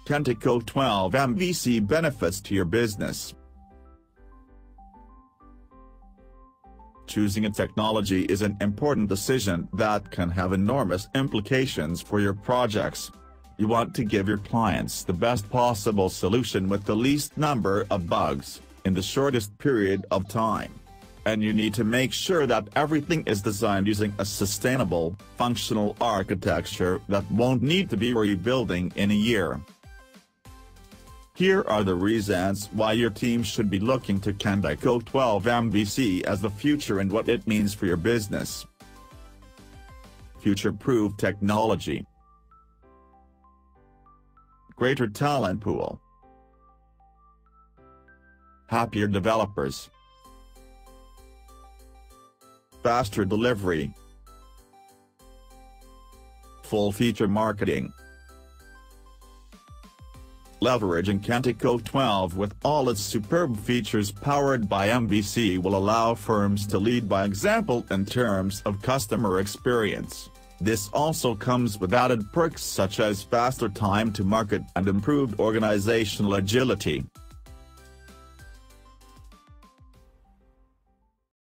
Kentico 12 MVC benefits to your business. Choosing a technology is an important decision that can have enormous implications for your projects. You want to give your clients the best possible solution with the least number of bugs, in the shortest period of time. And you need to make sure that everything is designed using a sustainable, functional architecture that won't need to be rebuilding in a year. Here are the reasons why your team should be looking to Kentico 12 MVC as the future and what it means for your business. Future-proof technology. Greater talent pool. Happier developers. Faster delivery. Full feature marketing. Leveraging Kentico 12 with all its superb features powered by MVC will allow firms to lead by example in terms of customer experience. This also comes with added perks such as faster time to market and improved organizational agility.